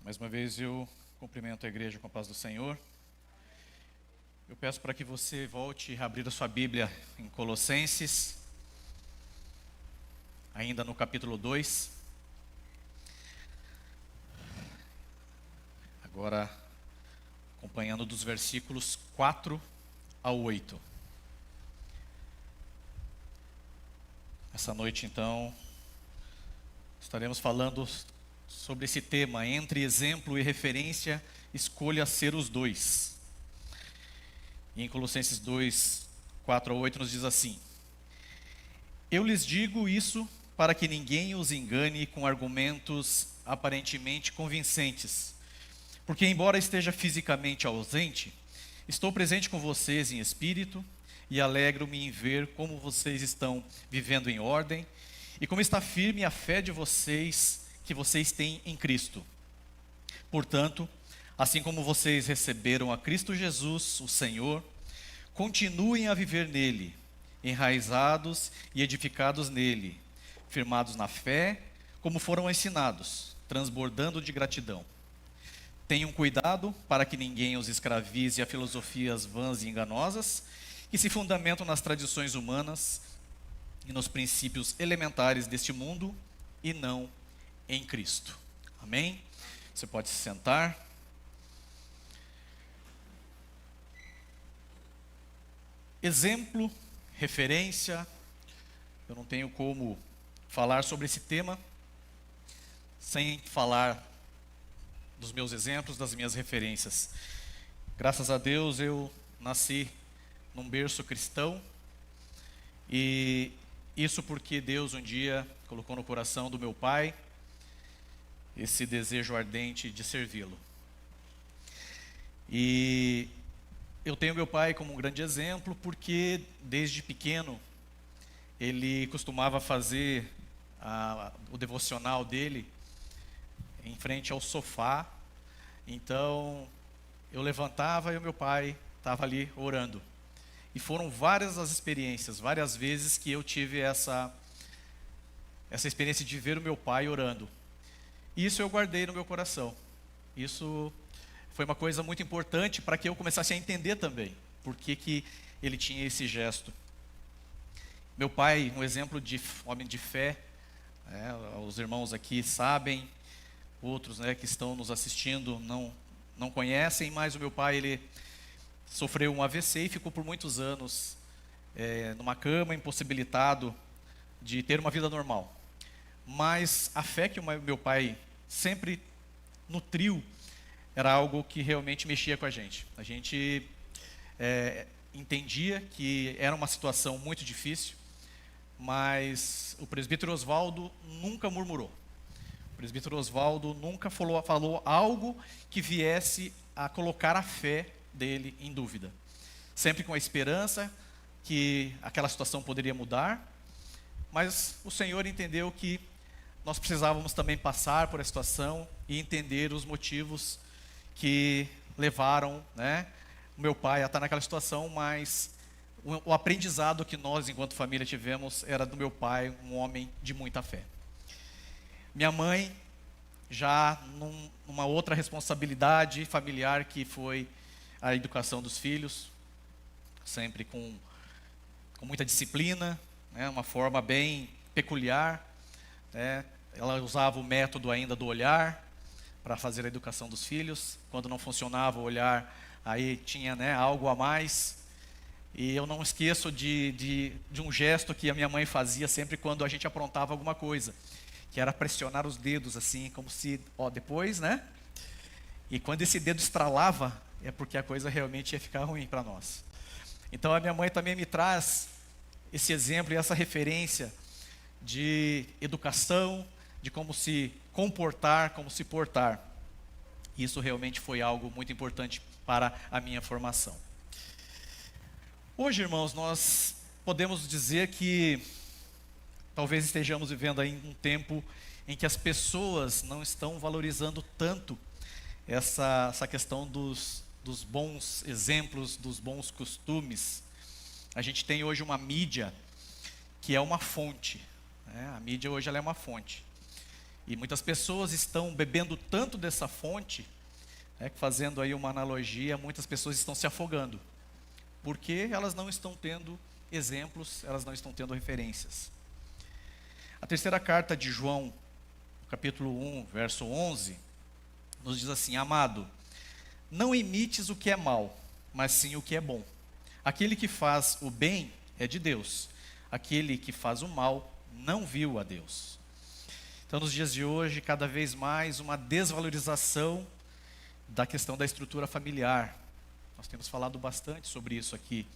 Mais uma vez eu cumprimento a igreja com a paz do Senhor. Eu peço para que você volte a abrir a sua Bíblia em Colossenses, ainda no capítulo 2. Agora, acompanhando dos versículos 4 a 8. Essa noite, então, estaremos falando sobre esse tema, entre exemplo e referência, escolha ser os dois. E em Colossenses 2, 4 a 8 nos diz assim: Eu lhes digo isso para que ninguém os engane com argumentos aparentemente convincentes, porque embora esteja fisicamente ausente, estou presente com vocês em espírito e alegro-me em ver como vocês estão vivendo em ordem e como está firme a fé de vocês que vocês têm em Cristo. Portanto, assim como vocês receberam a Cristo Jesus, o Senhor, continuem a viver nele, enraizados e edificados nele, firmados na fé, como foram ensinados, transbordando de gratidão. Tenham cuidado para que ninguém os escravize a filosofias vãs e enganosas, que se fundamentam nas tradições humanas e nos princípios elementares deste mundo, e não em Cristo. Amém? Você pode se sentar. Exemplo, referência. Eu não tenho como falar sobre esse tema sem falar dos meus exemplos, das minhas referências. Graças a Deus eu nasci num berço cristão, e isso porque Deus um dia colocou no coração do meu pai esse desejo ardente de servi-lo. E eu tenho meu pai como um grande exemplo porque desde pequeno ele costumava fazer o devocional dele em frente ao sofá. Então eu levantava e o meu pai estava ali orando. E foram várias as experiências, várias vezes que eu tive essa experiência de ver o meu pai orando. E isso eu guardei no meu coração. Isso foi uma coisa muito importante para que eu começasse a entender também por que ele tinha esse gesto. Meu pai, um exemplo de homem de fé, os irmãos aqui sabem, outros que estão nos assistindo não conhecem, mas o meu pai ele sofreu um AVC e ficou por muitos anos numa cama, impossibilitado de ter uma vida normal. Mas a fé que o meu pai sempre nutriu era algo que realmente mexia com a gente. A gente entendia que era uma situação muito difícil, mas o presbítero Oswaldo nunca murmurou. O presbítero Oswaldo nunca falou algo que viesse a colocar a fé dele em dúvida. Sempre com a esperança que aquela situação poderia mudar, mas o Senhor entendeu que nós precisávamos também passar por essa situação e entender os motivos que levaram o meu pai a estar naquela situação, mas o aprendizado que nós, enquanto família, tivemos era do meu pai, um homem de muita fé. Minha mãe, já numa outra responsabilidade familiar, que foi a educação dos filhos, sempre com muita disciplina, uma forma bem peculiar. Ela usava o método ainda do olhar para fazer a educação dos filhos. Quando não funcionava o olhar, aí tinha algo a mais. E eu não esqueço de um gesto que a minha mãe fazia sempre quando a gente aprontava alguma coisa, que era pressionar os dedos assim, como se, depois, E quando esse dedo estralava, é porque a coisa realmente ia ficar ruim para nós. Então a minha mãe também me traz esse exemplo e essa referência de educação, de como se comportar, como se portar. Isso realmente foi algo muito importante para a minha formação. Hoje, irmãos, nós podemos dizer que talvez estejamos vivendo aí um tempo em que as pessoas não estão valorizando tanto essa questão dos bons exemplos, dos bons costumes. A gente tem hoje uma mídia que é uma fonte. A mídia hoje ela é uma fonte. E muitas pessoas estão bebendo tanto dessa fonte, que fazendo aí uma analogia, muitas pessoas estão se afogando, porque elas não estão tendo exemplos, elas não estão tendo referências. A terceira carta de João, capítulo 1, verso 11, nos diz assim: amado, não imites o que é mal, mas sim o que é bom. Aquele que faz o bem é de Deus, aquele que faz o mal não viu a Deus. Então, nos dias de hoje, cada vez mais uma desvalorização da questão da estrutura familiar. Nós temos falado bastante sobre isso aqui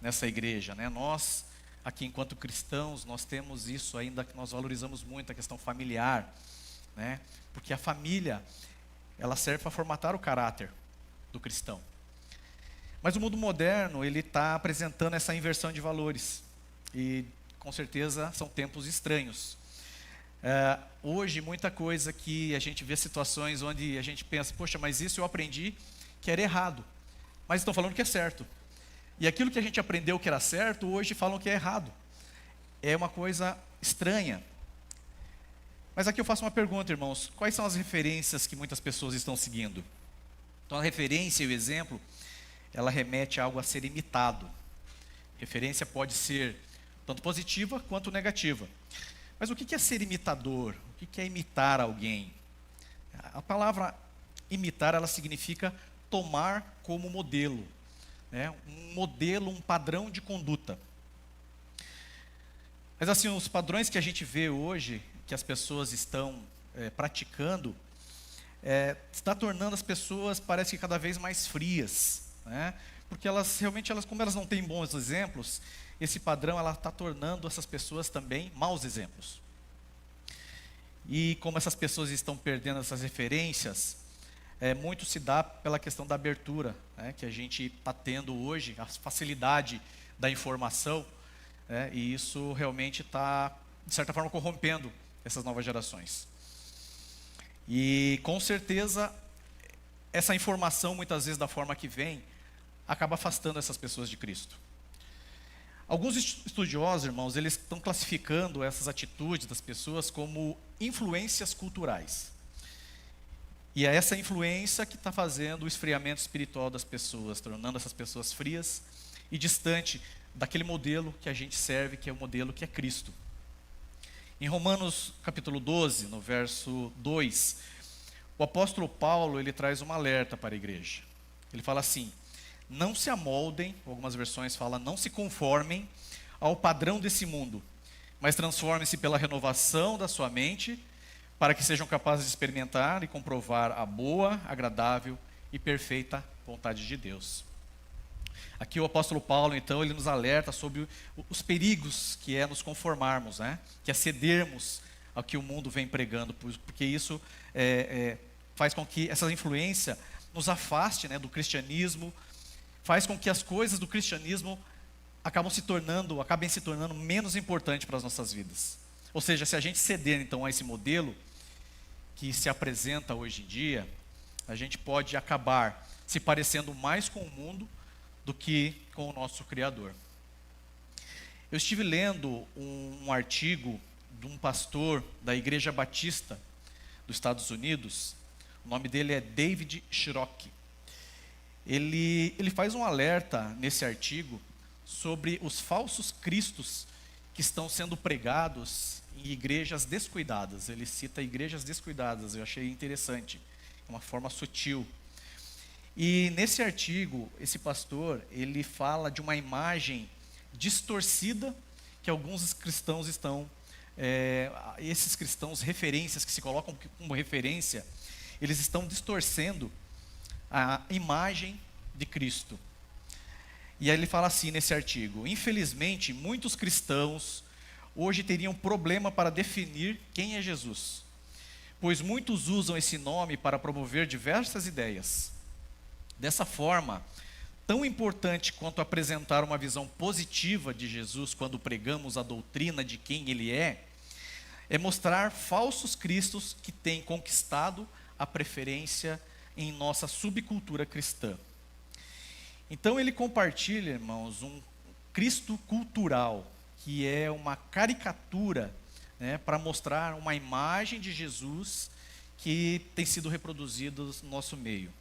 nessa igreja, né? Nós, aqui enquanto cristãos, nós temos isso ainda, que nós valorizamos muito a questão familiar, né? Porque a família, ela serve para formatar o caráter do cristão. Mas o mundo moderno, ele está apresentando essa inversão de valores. E, com certeza, são tempos estranhos. Hoje, muita coisa que a gente vê situações onde a gente pensa, poxa, mas isso eu aprendi que era errado. Mas estão falando que é certo. E aquilo que a gente aprendeu que era certo, hoje falam que é errado. É uma coisa estranha. Mas aqui eu faço uma pergunta, irmãos. Quais são as referências que muitas pessoas estão seguindo? Então, a referência e o exemplo, ela remete a algo a ser imitado. Referência pode ser tanto positiva quanto negativa. Mas o que é ser imitador? O que é imitar alguém? A palavra imitar, ela significa tomar como modelo, né? Um modelo, um padrão de conduta. Mas assim, os padrões que a gente vê hoje, que as pessoas estão praticando, está tornando as pessoas, parece que cada vez mais frias, né? Porque elas realmente, como elas não têm bons exemplos, esse padrão ela está tornando essas pessoas também maus exemplos. E como essas pessoas estão perdendo essas referências, muito se dá pela questão da abertura, né, que a gente está tendo hoje, a facilidade da informação, e isso realmente está, de certa forma, corrompendo essas novas gerações. E com certeza, essa informação, muitas vezes da forma que vem, acaba afastando essas pessoas de Cristo. Alguns estudiosos, irmãos, eles estão classificando essas atitudes das pessoas como influências culturais. E é essa influência que está fazendo o esfriamento espiritual das pessoas, tornando essas pessoas frias e distante daquele modelo que a gente serve, que é o modelo que é Cristo. Em Romanos capítulo 12, no verso 2, o apóstolo Paulo, ele traz um alerta para a igreja. Ele fala assim: não se amoldem, algumas versões falam, não se conformem ao padrão desse mundo, mas transformem-se pela renovação da sua mente, para que sejam capazes de experimentar e comprovar a boa, agradável e perfeita vontade de Deus. Aqui o apóstolo Paulo, então, ele nos alerta sobre os perigos que é nos conformarmos, né? Que é cedermos ao que o mundo vem pregando, porque isso faz com que essa influência nos afaste, né, do cristianismo, faz com que as coisas do cristianismo acabem se tornando menos importantes para as nossas vidas. Ou seja, se a gente ceder então a esse modelo que se apresenta hoje em dia, a gente pode acabar se parecendo mais com o mundo do que com o nosso Criador. Eu estive lendo um artigo de um pastor da Igreja Batista dos Estados Unidos. O nome dele é David Shiroki. Ele faz um alerta nesse artigo sobre os falsos cristos que estão sendo pregados em igrejas descuidadas. Ele cita igrejas descuidadas, eu achei interessante, é uma forma sutil. E nesse artigo, esse pastor, ele fala de uma imagem distorcida que alguns cristãos estão, esses cristãos referências que se colocam como referência, eles estão distorcendo a imagem de Cristo. E aí ele fala assim nesse artigo: infelizmente, muitos cristãos hoje teriam problema para definir quem é Jesus, pois muitos usam esse nome para promover diversas ideias. Dessa forma, tão importante quanto apresentar uma visão positiva de Jesus quando pregamos a doutrina de quem Ele é mostrar falsos cristos que têm conquistado a preferência em nossa subcultura cristã. Então ele compartilha, irmãos, um Cristo cultural, que é uma caricatura né, para mostrar uma imagem de Jesus que tem sido reproduzida no nosso meio.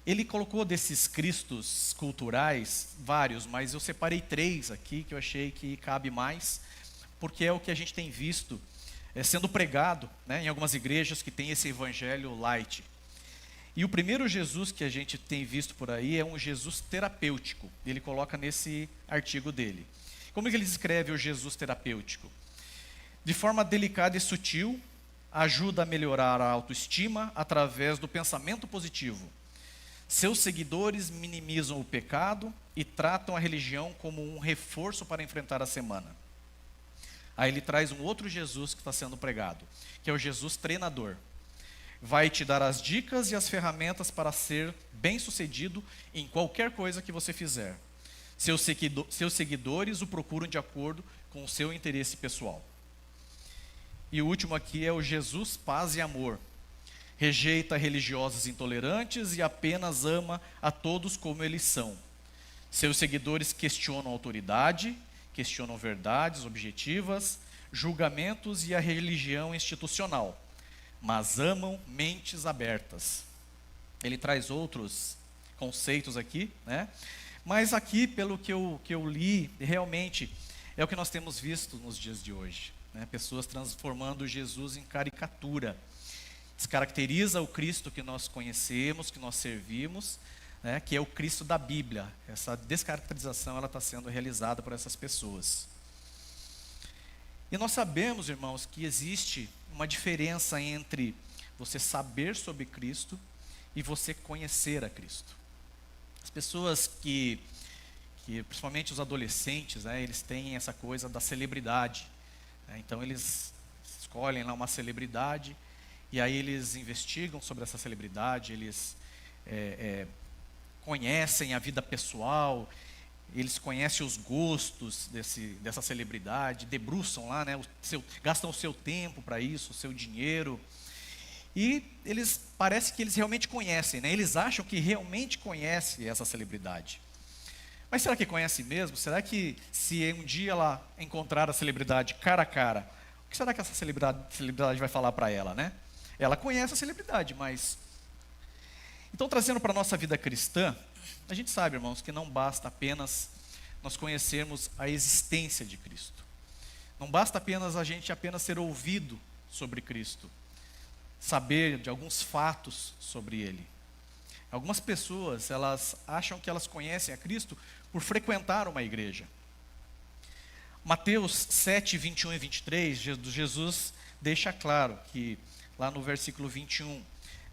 Ele colocou desses cristos culturais, vários, mas eu separei 3 aqui, que eu achei que cabe mais, porque é o que a gente tem visto sendo pregado, né, em algumas igrejas que tem esse evangelho light. E o primeiro Jesus que a gente tem visto por aí é um Jesus terapêutico. Ele coloca nesse artigo dele. Como que ele descreve o Jesus terapêutico? De forma delicada e sutil, ajuda a melhorar a autoestima através do pensamento positivo. Seus seguidores minimizam o pecado e tratam a religião como um reforço para enfrentar a semana. Aí ele traz um outro Jesus que está sendo pregado, que é o Jesus treinador. Vai te dar as dicas e as ferramentas para ser bem-sucedido em qualquer coisa que você fizer. Seus seguidores o procuram de acordo com o seu interesse pessoal. E o último aqui é o Jesus paz e amor. Rejeita religiosos intolerantes e apenas ama a todos como eles são. Seus seguidores questionam a autoridade, questionam verdades objetivas, julgamentos e a religião institucional, mas amam mentes abertas. Ele traz outros conceitos aqui, né? Mas aqui, pelo que eu li, realmente é o que nós temos visto nos dias de hoje, né? Pessoas transformando Jesus em caricatura. Descaracteriza o Cristo que nós conhecemos, que nós servimos, né, que é o Cristo da Bíblia. Essa descaracterização ela está sendo realizada por essas pessoas. E nós sabemos, irmãos, que existe uma diferença entre você saber sobre Cristo e você conhecer a Cristo. As pessoas que principalmente os adolescentes, né, eles têm essa coisa da celebridade, né, então eles escolhem lá uma celebridade. E aí eles investigam sobre essa celebridade, eles conhecem a vida pessoal, eles conhecem os gostos dessa celebridade, debruçam lá, né, gastam o seu tempo para isso, o seu dinheiro. E parece que eles realmente conhecem, né, eles acham que realmente conhecem essa celebridade. Mas será que conhece mesmo? Será que se um dia ela encontrar a celebridade cara a cara, o que será que essa celebridade vai falar para ela, né? Ela conhece a celebridade, mas... Então, trazendo para a nossa vida cristã, a gente sabe, irmãos, que não basta apenas nós conhecermos a existência de Cristo. Não basta apenas a gente ser ouvido sobre Cristo, saber de alguns fatos sobre Ele. Algumas pessoas, elas acham que elas conhecem a Cristo por frequentar uma igreja. Mateus 7, 21 e 23, Jesus deixa claro que... Lá no versículo 21,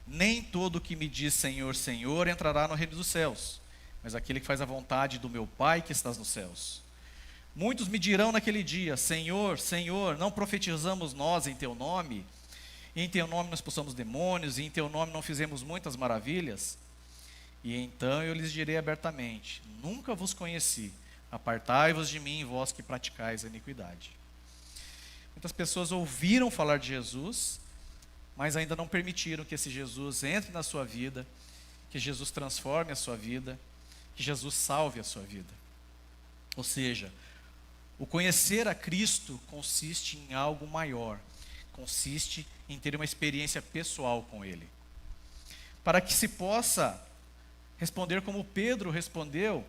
nem todo que me diz Senhor, Senhor entrará no reino dos céus, mas aquele que faz a vontade do meu Pai que estás nos céus. Muitos me dirão naquele dia, Senhor, Senhor, não profetizamos nós em teu nome? E em teu nome nós expulsamos demônios, e em teu nome não fizemos muitas maravilhas? E então eu lhes direi abertamente, nunca vos conheci, apartai-vos de mim, vós que praticais a iniquidade. Muitas pessoas ouviram falar de Jesus, mas ainda não permitiram que esse Jesus entre na sua vida, que Jesus transforme a sua vida, que Jesus salve a sua vida. Ou seja, o conhecer a Cristo consiste em algo maior, consiste em ter uma experiência pessoal com Ele. Para que se possa responder como Pedro respondeu,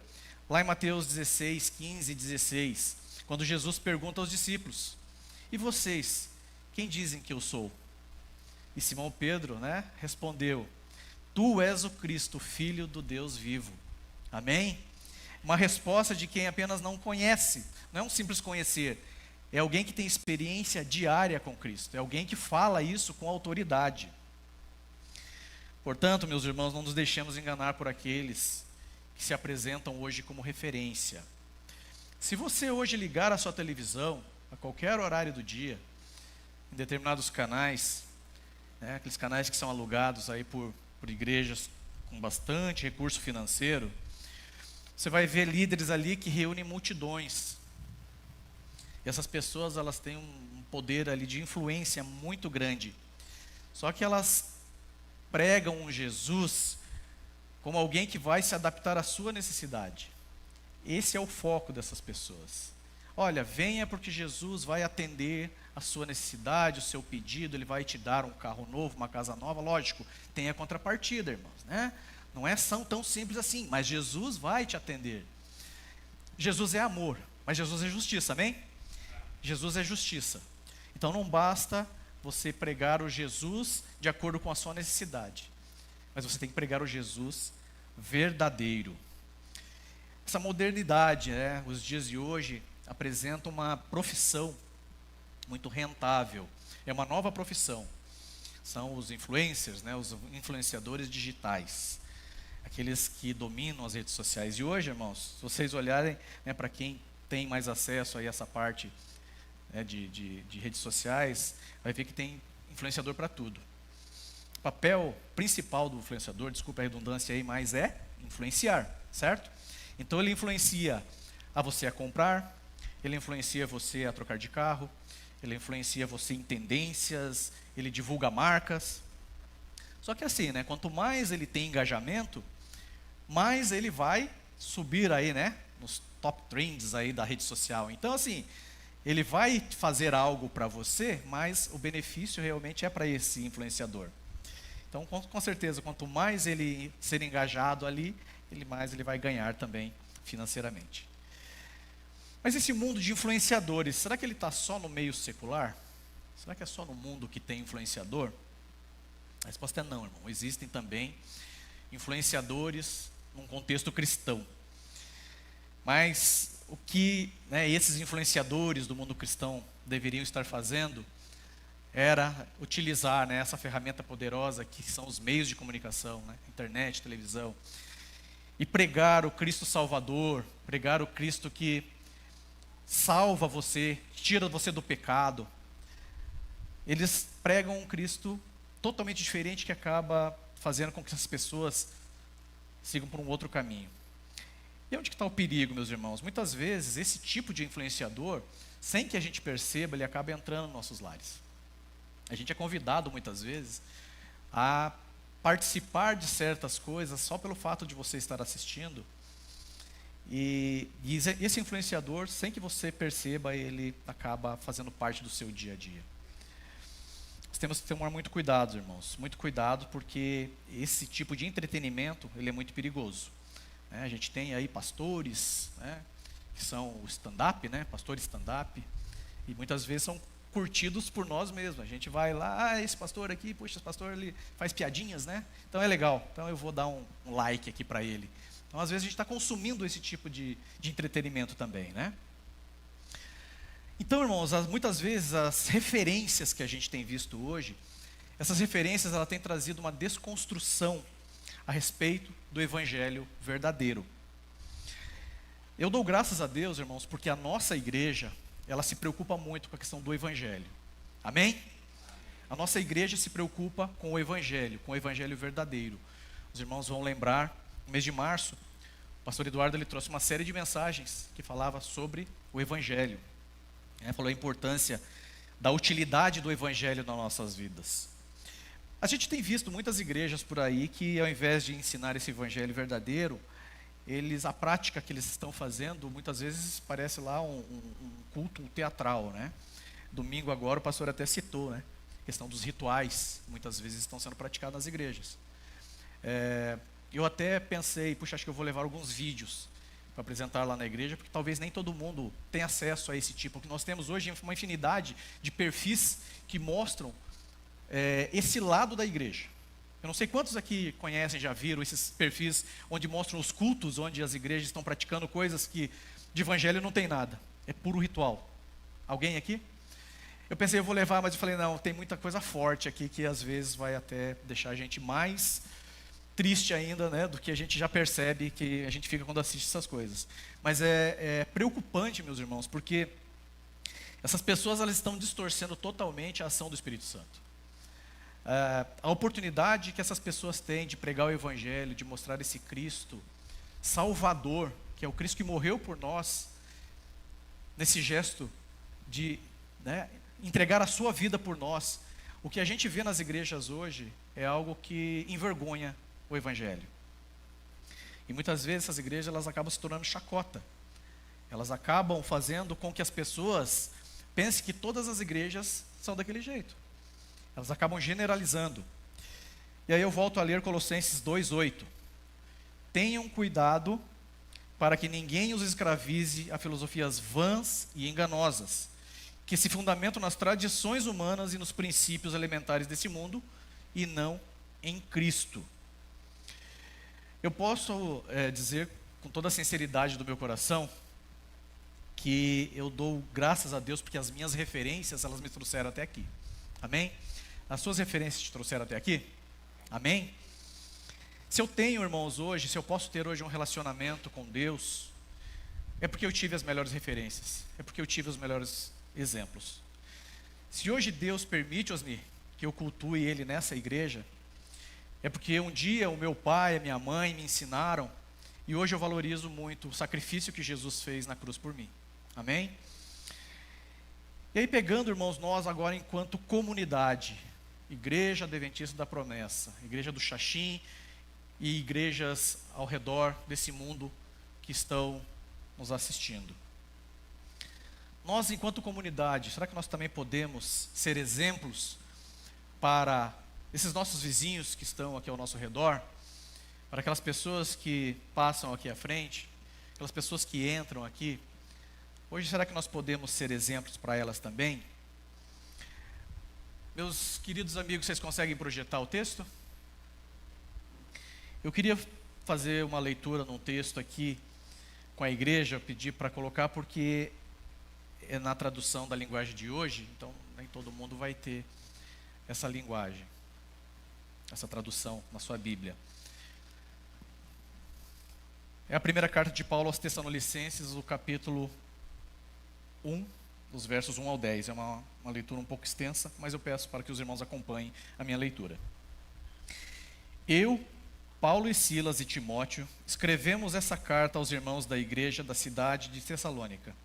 lá em Mateus 16, 15 e 16, quando Jesus pergunta aos discípulos, e vocês, quem dizem que eu sou? E Simão Pedro, né, respondeu, tu és o Cristo, Filho do Deus vivo. Amém? Uma resposta de quem apenas não conhece, não é um simples conhecer, é alguém que tem experiência diária com Cristo, é alguém que fala isso com autoridade. Portanto, meus irmãos, não nos deixemos enganar por aqueles que se apresentam hoje como referência. Se você hoje ligar a sua televisão, a qualquer horário do dia, em determinados canais, né, aqueles canais que são alugados aí por igrejas com bastante recurso financeiro, você vai ver líderes ali que reúnem multidões. E essas pessoas, elas têm um poder ali de influência muito grande. Só que elas pregam um Jesus como alguém que vai se adaptar à sua necessidade. Esse é o foco dessas pessoas. olha, venha porque Jesus vai atender a sua necessidade, o seu pedido, Ele vai te dar um carro novo, uma casa nova. Lógico, tem a contrapartida, irmãos, né? Não é tão simples assim, mas Jesus vai te atender. Jesus é amor, mas Jesus é justiça, amém? Jesus é justiça. Então não basta você pregar o Jesus de acordo com a sua necessidade, mas você tem que pregar o Jesus verdadeiro. Essa modernidade, né, os dias de hoje apresentam uma profissão muito rentável. É uma nova profissão. São os influencers, né, os influenciadores digitais. Aqueles que dominam as redes sociais. E hoje, irmãos, se vocês olharem, né, para quem tem mais acesso a essa parte, né, de redes sociais, vai ver que tem influenciador para tudo. O papel principal do influenciador, desculpa a redundância aí, mas é influenciar, certo? Então ele influencia a você a comprar, ele influencia você a trocar de carro, ele influencia você em tendências, ele divulga marcas. Só que assim, né, quanto mais ele tem engajamento, mais ele vai subir aí, né, nos top trends aí da rede social. Então assim, ele vai fazer algo para você, mas o benefício realmente é para esse influenciador. Então, com certeza, quanto mais ele ser engajado ali, mais ele vai ganhar também financeiramente. Mas esse mundo de influenciadores, será que ele está só no meio secular? Será que é só no mundo que tem influenciador? A resposta é não, irmão. Existem também influenciadores num contexto cristão. Mas o que, né, esses influenciadores do mundo cristão deveriam estar fazendo era utilizar, né, essa ferramenta poderosa que são os meios de comunicação, né, internet, televisão, e pregar o Cristo Salvador, pregar o Cristo que salva você, tira você do pecado. Eles pregam um Cristo totalmente diferente que acaba fazendo com que as pessoas sigam por um outro caminho. E onde que está o perigo, meus irmãos? Muitas vezes esse tipo de influenciador, sem que a gente perceba, ele acaba entrando nos nossos lares. A gente é convidado muitas vezes a participar de certas coisas só pelo fato de você estar assistindo. E esse influenciador, sem que você perceba, ele acaba fazendo parte do seu dia a dia. Nós temos que tomar muito cuidado, irmãos. Muito cuidado, porque esse tipo de entretenimento, ele é muito perigoso. A gente tem aí pastores, né, que são o stand-up, né, pastores stand-up, e muitas vezes são curtidos por nós mesmos. A gente vai lá, esse pastor aqui, puxa, esse pastor ele faz piadinhas, né? Então é legal, então eu vou dar um like aqui para ele. Então às vezes a gente está consumindo esse tipo de entretenimento também, né? Então, irmãos, muitas vezes as referências que a gente tem visto hoje, essas referências ela têm trazido uma desconstrução a respeito do evangelho verdadeiro. Eu dou graças a Deus, irmãos, porque a nossa igreja, ela se preocupa muito com a questão do evangelho. Amém? A nossa igreja se preocupa com o evangelho verdadeiro. Os irmãos vão lembrar, no mês de março, o pastor Eduardo ele trouxe uma série de mensagens que falava sobre o evangelho. Falou a importância da utilidade do evangelho nas nossas vidas. A gente tem visto muitas igrejas por aí que, ao invés de ensinar esse evangelho verdadeiro, a prática que eles estão fazendo, muitas vezes parece lá um culto teatral, né? Domingo agora o pastor até citou, né? A questão dos rituais, muitas vezes estão sendo praticados nas igrejas. Eu até pensei, puxa, acho que eu vou levar alguns vídeos para apresentar lá na igreja, porque talvez nem todo mundo tenha acesso a esse tipo, porque nós temos hoje uma infinidade de perfis que mostram esse lado da igreja. Eu não sei quantos aqui conhecem, já viram esses perfis onde mostram os cultos, onde as igrejas estão praticando coisas que de evangelho não tem nada, é puro ritual. Alguém aqui? Eu pensei, eu vou levar, mas eu falei, não, tem muita coisa forte aqui que às vezes vai até deixar a gente mais triste ainda, né, do que a gente já percebe que a gente fica quando assiste essas coisas. Mas é preocupante, meus irmãos, porque essas pessoas elas estão distorcendo totalmente a ação do Espírito Santo. A oportunidade que essas pessoas têm de pregar o evangelho, de mostrar esse Cristo Salvador, que é o Cristo que morreu por nós, nesse gesto de, né, entregar a sua vida por nós. O que a gente vê nas igrejas hoje é algo que envergonha o evangelho. E muitas vezes essas igrejas elas acabam se tornando chacota. Elas acabam fazendo com que as pessoas pensem que todas as igrejas são daquele jeito. Elas acabam generalizando. E aí eu volto a ler Colossenses 2:8. Tenham cuidado para que ninguém os escravize a filosofias vãs e enganosas, que se fundamentam nas tradições humanas e nos princípios elementares desse mundo, e não em Cristo. Eu posso dizer com toda a sinceridade do meu coração que eu dou graças a Deus porque as minhas referências, elas me trouxeram até aqui. Amém? As suas referências te trouxeram até aqui? Amém? Se eu tenho, irmãos, hoje, se eu posso ter hoje um relacionamento com Deus, é porque eu tive as melhores referências, é porque eu tive os melhores exemplos. Se hoje Deus permite, Osni, que eu cultue Ele nessa igreja, é porque um dia o meu pai, a minha mãe me ensinaram, e hoje eu valorizo muito o sacrifício que Jesus fez na cruz por mim. Amém? E aí pegando, irmãos, nós agora enquanto comunidade, Igreja Adventista da Promessa, Igreja do Xaxim e igrejas ao redor desse mundo que estão nos assistindo. Nós, enquanto comunidade, será que nós também podemos ser exemplos para esses nossos vizinhos que estão aqui ao nosso redor, para aquelas pessoas que passam aqui à frente, aquelas pessoas que entram aqui? Hoje, será que nós podemos ser exemplos para elas também? Meus queridos amigos, vocês conseguem projetar o texto? Eu queria fazer uma leitura num texto aqui com a igreja, pedir para colocar, porque é na tradução da linguagem de hoje, então nem todo mundo vai ter essa linguagem, essa tradução na sua Bíblia. É a primeira carta de Paulo aos Tessalonicenses, o capítulo 1, dos versos 1 ao 10. É uma leitura um pouco extensa, mas eu peço para que os irmãos acompanhem a minha leitura. Eu, Paulo e Silas e Timóteo, escrevemos essa carta aos irmãos da igreja da cidade de Tessalônica,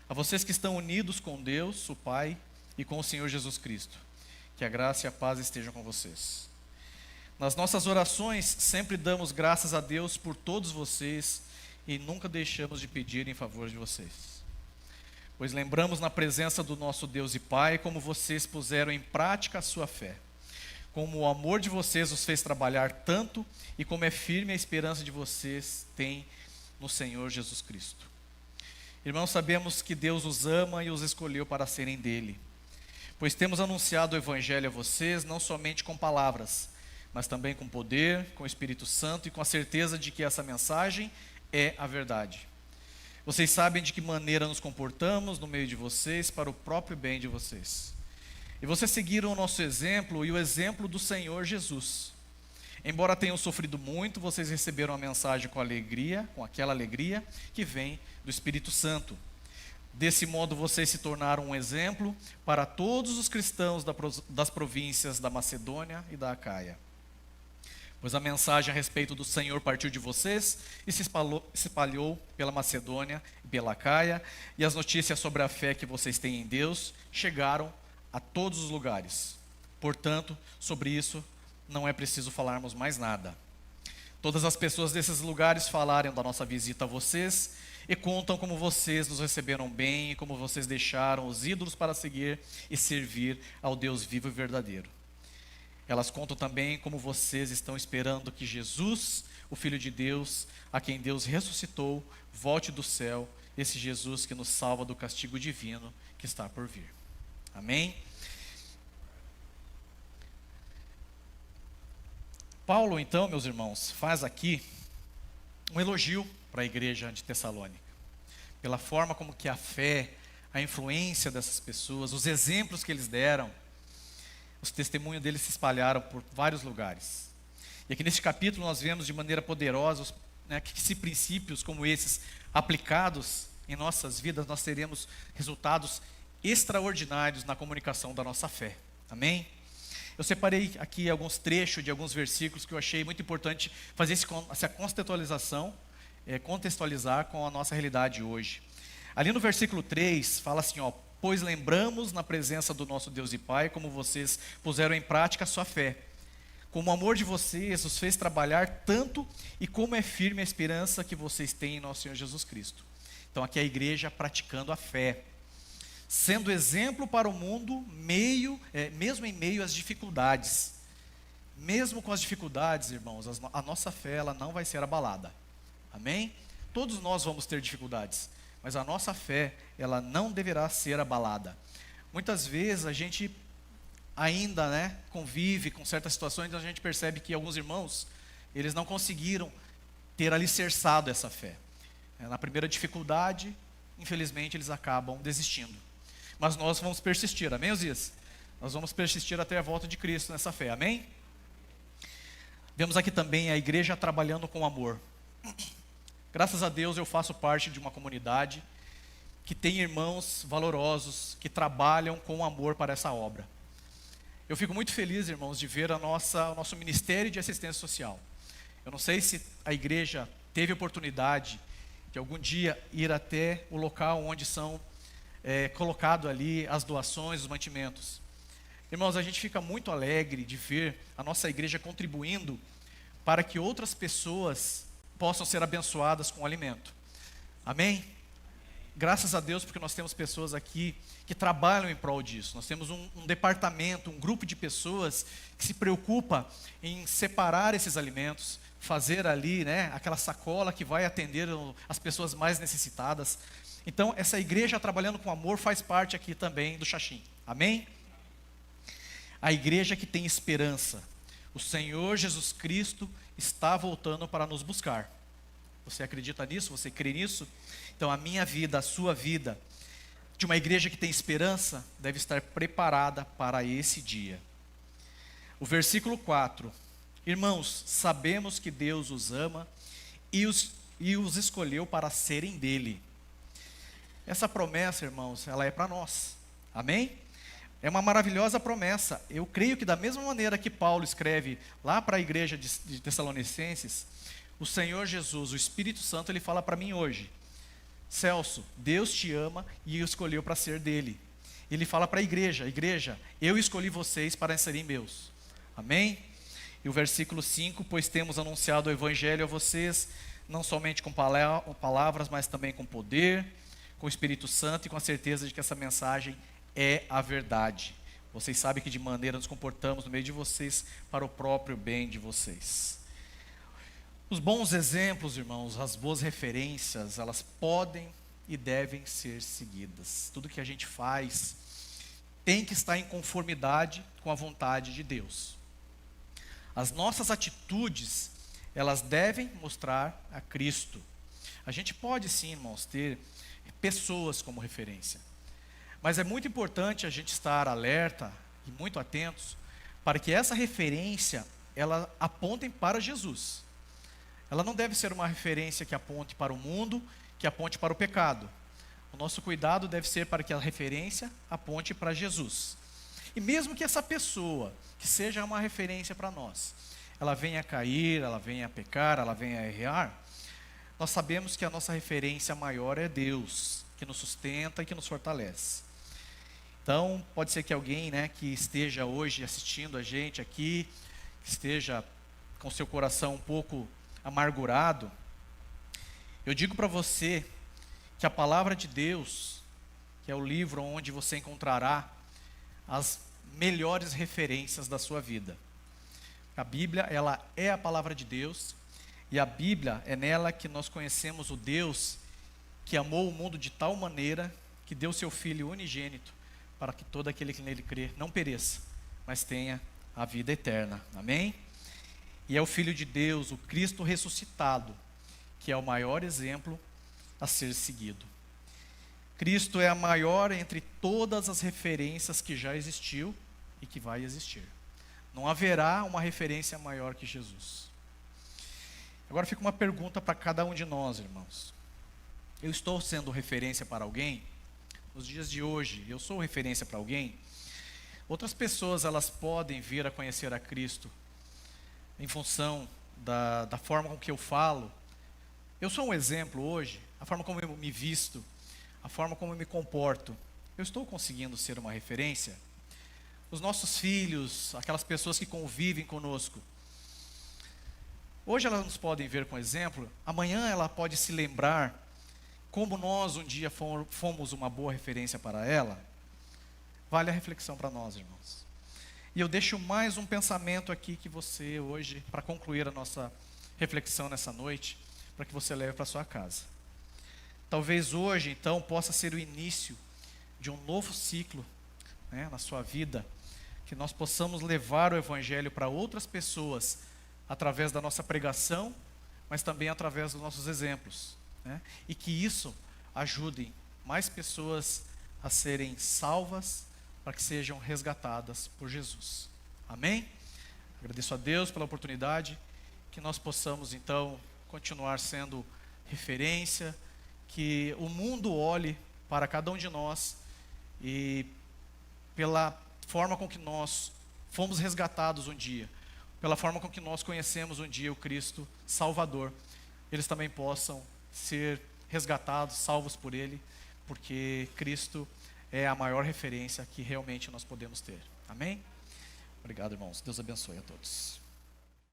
a vocês que estão unidos com Deus, o Pai, e com o Senhor Jesus Cristo. Que a graça e a paz estejam com vocês. Nas nossas orações, sempre damos graças a Deus por todos vocês e nunca deixamos de pedir em favor de vocês. Pois lembramos na presença do nosso Deus e Pai como vocês puseram em prática a sua fé, como o amor de vocês os fez trabalhar tanto e como é firme a esperança de vocês tem no Senhor Jesus Cristo. Irmãos, sabemos que Deus os ama e os escolheu para serem dele, pois temos anunciado o Evangelho a vocês não somente com palavras, mas também com poder, com o Espírito Santo e com a certeza de que essa mensagem é a verdade. Vocês sabem de que maneira nos comportamos no meio de vocês para o próprio bem de vocês. E vocês seguiram o nosso exemplo e o exemplo do Senhor Jesus. Embora tenham sofrido muito, vocês receberam a mensagem com alegria, com aquela alegria que vem do Espírito Santo. Desse modo vocês se tornaram um exemplo para todos os cristãos das províncias da Macedônia e da Acaia. Pois a mensagem a respeito do Senhor partiu de vocês e se espalhou pela Macedônia e pela Acaia, e as notícias sobre a fé que vocês têm em Deus chegaram a todos os lugares. Portanto, sobre isso não é preciso falarmos mais nada. Todas as pessoas desses lugares falaram da nossa visita a vocês e contam como vocês nos receberam bem e como vocês deixaram os ídolos para seguir e servir ao Deus vivo e verdadeiro. Elas contam também como vocês estão esperando que Jesus, o Filho de Deus, a quem Deus ressuscitou, volte do céu, esse Jesus que nos salva do castigo divino que está por vir. Amém? Paulo, então, meus irmãos, faz aqui um elogio para a igreja de Tessalônica, pela forma como que a fé, a influência dessas pessoas, os exemplos que eles deram, os testemunhos deles se espalharam por vários lugares. E aqui neste capítulo nós vemos de maneira poderosa, que se princípios como esses aplicados em nossas vidas, nós teremos resultados extraordinários na comunicação da nossa fé. Amém? Eu separei aqui alguns trechos de alguns versículos que eu achei muito importante fazer essa contextualizar com a nossa realidade hoje. Ali no versículo 3, fala assim, pois lembramos na presença do nosso Deus e Pai como vocês puseram em prática a sua fé, como o amor de vocês os fez trabalhar tanto e como é firme a esperança que vocês têm em nosso Senhor Jesus Cristo. Então aqui é a igreja praticando a fé, sendo exemplo para o mundo, mesmo em meio às dificuldades. Mesmo com as dificuldades, irmãos, a nossa fé ela não vai ser abalada. Amém? Todos nós vamos ter dificuldades, mas a nossa fé ela não deverá ser abalada. Muitas vezes a gente ainda, convive com certas situações, a gente percebe que alguns irmãos, eles não conseguiram ter alicerçado essa fé. Na primeira dificuldade, infelizmente, eles acabam desistindo. Mas nós vamos persistir, amém, Osias? Nós vamos persistir até a volta de Cristo nessa fé, amém? Vemos aqui também a igreja trabalhando com amor. Graças a Deus eu faço parte de uma comunidade que tem irmãos valorosos, que trabalham com amor para essa obra. Eu fico muito feliz, irmãos, de ver o nosso Ministério de Assistência Social. Eu não sei se a igreja teve oportunidade de algum dia ir até o local onde são colocados ali as doações, os mantimentos. Irmãos, a gente fica muito alegre de ver a nossa igreja contribuindo para que outras pessoas possam ser abençoadas com o alimento. Amém? Graças a Deus, porque nós temos pessoas aqui que trabalham em prol disso. Nós temos um departamento, um grupo de pessoas que se preocupa em separar esses alimentos, fazer ali, aquela sacola que vai atender as pessoas mais necessitadas. Então, essa igreja trabalhando com amor faz parte aqui também do Xaxim. Amém? A igreja que tem esperança. O Senhor Jesus Cristo está voltando para nos buscar. Você acredita nisso? Você crê nisso? Então a minha vida, a sua vida, de uma igreja que tem esperança, deve estar preparada para esse dia. O versículo 4. Irmãos, sabemos que Deus os ama e os escolheu para serem dele. Essa promessa, irmãos, ela é para nós. Amém? É uma maravilhosa promessa. Eu creio que da mesma maneira que Paulo escreve lá para a igreja de Tessalonicenses, o Senhor Jesus, o Espírito Santo, ele fala para mim hoje: Celso, Deus te ama e o escolheu para ser dele. Ele fala para a igreja: eu escolhi vocês para serem meus. Amém? E o versículo 5, pois temos anunciado o evangelho a vocês, não somente com palavras, mas também com poder, com o Espírito Santo e com a certeza de que essa mensagem é a verdade. Vocês sabem que de maneira nos comportamos no meio de vocês para o próprio bem de vocês. Os bons exemplos, irmãos, as boas referências, elas podem e devem ser seguidas. Tudo que a gente faz tem que estar em conformidade com a vontade de Deus. As nossas atitudes, elas devem mostrar a Cristo. A gente pode sim, irmãos, ter pessoas como referência. Mas é muito importante a gente estar alerta e muito atentos para que essa referência, ela aponte para Jesus. Ela não deve ser uma referência que aponte para o mundo, que aponte para o pecado. O nosso cuidado deve ser para que a referência aponte para Jesus. E mesmo que essa pessoa, que seja uma referência para nós, ela venha a cair, ela venha a pecar, ela venha a errar, nós sabemos que a nossa referência maior é Deus, que nos sustenta e que nos fortalece. Então, pode ser que alguém, que esteja hoje assistindo a gente aqui, que esteja com seu coração um pouco amargurado, eu digo para você que a palavra de Deus, que é o livro onde você encontrará as melhores referências da sua vida. A Bíblia, ela é a palavra de Deus, e a Bíblia é nela que nós conhecemos o Deus que amou o mundo de tal maneira que deu seu Filho unigênito para que todo aquele que nele crê não pereça, mas tenha a vida eterna. Amém? E é o Filho de Deus, o Cristo ressuscitado, que é o maior exemplo a ser seguido. Cristo é a maior entre todas as referências que já existiu e que vai existir. Não haverá uma referência maior que Jesus. Agora fica uma pergunta para cada um de nós, irmãos. Eu estou sendo referência para alguém? Nos dias de hoje, eu sou referência para alguém? Outras pessoas, elas podem vir a conhecer a Cristo em função da forma com que eu falo. Eu sou um exemplo hoje, a forma como eu me visto, a forma como eu me comporto. Eu estou conseguindo ser uma referência? Os nossos filhos, aquelas pessoas que convivem conosco, hoje elas nos podem ver com exemplo, amanhã ela pode se lembrar como nós um dia fomos uma boa referência para ela, vale a reflexão para nós, irmãos. E eu deixo mais um pensamento aqui que você hoje, para concluir a nossa reflexão nessa noite, para que você leve para sua casa. Talvez hoje, então, possa ser o início de um novo ciclo, né, na sua vida, que nós possamos levar o Evangelho para outras pessoas, através da nossa pregação, mas também através dos nossos exemplos, né, e que isso ajude mais pessoas a serem salvas, para que sejam resgatadas por Jesus. Amém? Agradeço a Deus pela oportunidade, que nós possamos então continuar sendo referência, que o mundo olhe para cada um de nós e pela forma com que nós fomos resgatados um dia, pela forma com que nós conhecemos um dia o Cristo Salvador, eles também possam ser resgatados, salvos por Ele, porque Cristo é a maior referência que realmente nós podemos ter. Amém? Obrigado, irmãos. Deus abençoe a todos.